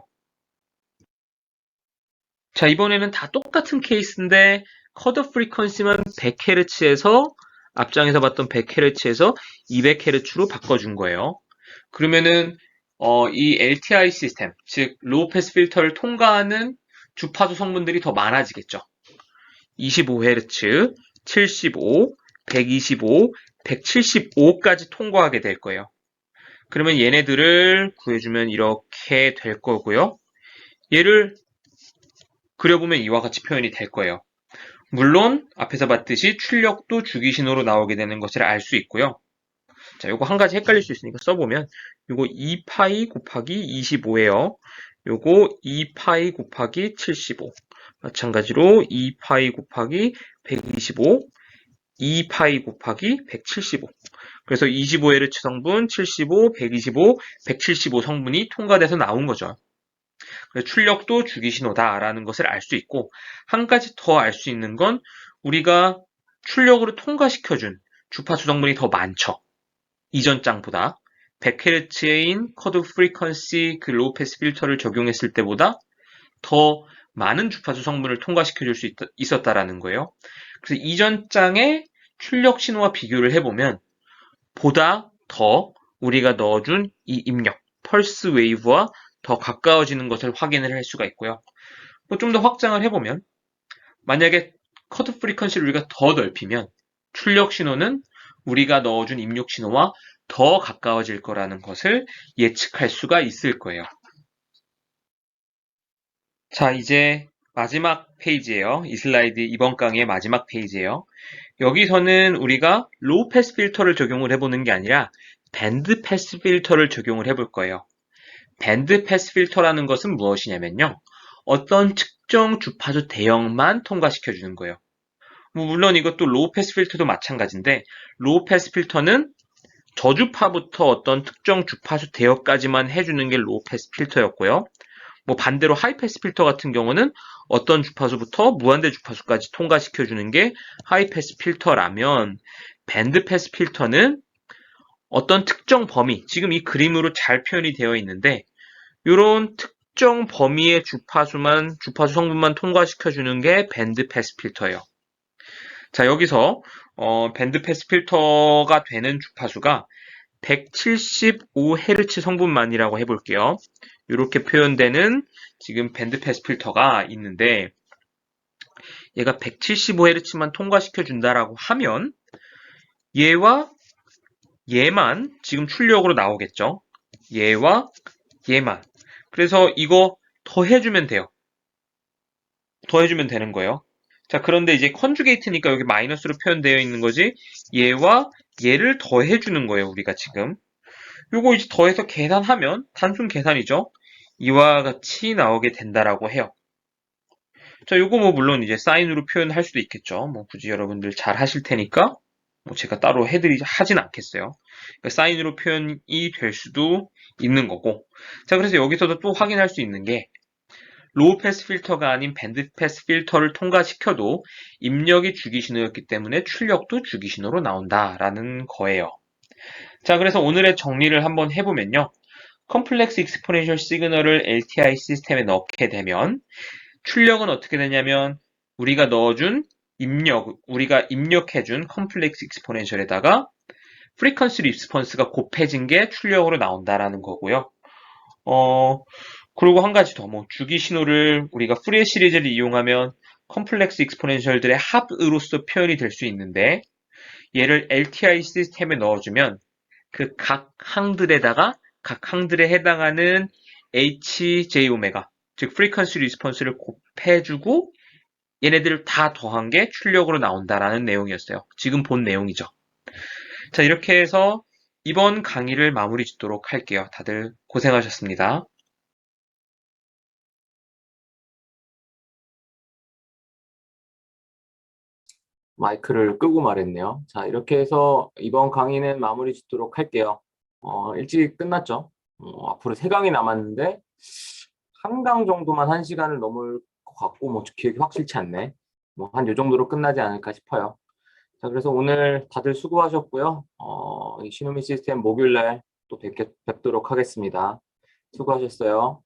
자, 이번에는 다 똑같은 케이스인데 컷오프 프리퀀시만 100Hz에서 앞장에서 봤던 100Hz에서 200Hz로 바꿔준 거예요. 그러면은 이 LTI 시스템, 즉 로우 패스 필터를 통과하는 주파수 성분들이 더 많아지겠죠. 25Hz, 75, 125, 175까지 통과하게 될 거예요. 그러면 얘네들을 구해주면 이렇게 될 거고요. 얘를 그려보면 이와 같이 표현이 될 거예요. 물론 앞에서 봤듯이 출력도 주기신호로 나오게 되는 것을 알 수 있고요. 자, 요거 한 가지 헷갈릴 수 있으니까 써보면 요거 2파이 곱하기 25예요. 요거 2파이 곱하기 75. 마찬가지로 2파이 곱하기 125, 2파이 곱하기 175. 그래서 25Hz 성분, 75, 125, 175 성분이 통과돼서 나온 거죠. 그래서 출력도 주기신호다라는 것을 알 수 있고, 한 가지 더 알 수 있는 건 우리가 출력으로 통과시켜준 주파수 성분이 더 많죠. 이전 장보다 100Hz인 컷오프 프리퀀시 그 로우 패스 필터를 적용했을 때보다 더 많은 주파수 성분을 통과시켜줄 수 있었다라는 거예요. 그래서 이전 장의 출력 신호와 비교를 해보면 보다 더 우리가 넣어준 이 입력, 펄스 웨이브와 더 가까워지는 것을 확인을 할 수가 있고요. 좀 더 확장을 해보면 만약에 컷오프 프리퀀시를 우리가 더 넓히면 출력 신호는 우리가 넣어준 입력 신호와 더 가까워질 거라는 것을 예측할 수가 있을 거예요. 자, 이제 마지막 페이지예요. 이 슬라이드 이번 강의의 마지막 페이지예요. 여기서는 우리가 로우 패스 필터를 적용을 해보는 게 아니라 밴드 패스 필터를 적용을 해볼 거예요. 밴드 패스 필터라는 것은 무엇이냐면요. 어떤 특정 주파수 대역만 통과시켜주는 거예요. 물론 이것도 로우 패스 필터도 마찬가지인데 로우 패스 필터는 저주파부터 어떤 특정 주파수 대역까지만 해주는 게 로우 패스 필터였고요. 반대로 하이 패스 필터 같은 경우는 어떤 주파수부터 무한대 주파수까지 통과시켜주는 게 하이 패스 필터라면 밴드 패스 필터는 어떤 특정 범위, 지금 이 그림으로 잘 표현이 되어 있는데 이런 특정 범위의 주파수 성분만 통과시켜주는 게 밴드 패스 필터예요. 자, 여기서 밴드 패스 필터가 되는 주파수가 175Hz 성분만이라고 해볼게요. 이렇게 표현되는 지금 밴드 패스 필터가 있는데 얘가 175Hz만 통과시켜준다라고 하면 얘와 얘만 지금 출력으로 나오겠죠. 얘와 얘만. 그래서 이거 더해주면 돼요. 더해주면 되는 거예요. 자, 그런데 이제 컨주게이트니까 여기 마이너스로 표현되어 있는 거지. 얘와 얘를 더해주는 거예요, 우리가 지금. 요거 이제 더해서 계산하면 단순 계산이죠. 이와 같이 나오게 된다라고 해요. 자, 요거 뭐 물론 이제 사인으로 표현할 수도 있겠죠. 뭐 굳이 여러분들 잘 하실 테니까 뭐 제가 따로 하진 않겠어요. 그러니까 사인으로 표현이 될 수도 있는 거고. 자, 그래서 여기서도 또 확인할 수 있는 게 로우 패스 필터가 아닌 밴드 패스 필터를 통과시켜도 입력이 주기 신호였기 때문에 출력도 주기 신호로 나온다라는 거예요. 자, 그래서 오늘의 정리를 한번 해보면요. 컴플렉스 익스포넨셜 시그널을 LTI 시스템에 넣게 되면 출력은 어떻게 되냐면 우리가 입력해준 컴플렉스 익스포넨셜에다가 프리퀀시 리스폰스가 곱해진 게 출력으로 나온다라는 거고요. 그리고 한 가지 더, 주기 신호를 우리가 푸리에 시리즈를 이용하면 컴플렉스 익스포넨셜들의 합으로서 표현이 될 수 있는데, 얘를 LTI 시스템에 넣어주면 각 항들에 해당하는 HJ 오메가, 즉 프리퀀시 리스폰스를 곱해주고 얘네들을 다 더한 게 출력으로 나온다라는 내용이었어요. 지금 본 내용이죠. 자, 이렇게 해서 이번 강의를 마무리 짓도록 할게요. 다들 고생하셨습니다. 마이크를 끄고 말했네요. 자, 이렇게 해서 이번 강의는 마무리 짓도록 할게요. 일찍 끝났죠? 앞으로 3강이 남았는데, 한 강 정도만 1시간을 넘을 것 같고, 뭐, 기억이 확실치 않네. 뭐, 한 요 정도로 끝나지 않을까 싶어요. 자, 그래서 오늘 다들 수고하셨고요. 이 시노미 시스템 목요일 날 또 뵙도록 하겠습니다. 수고하셨어요.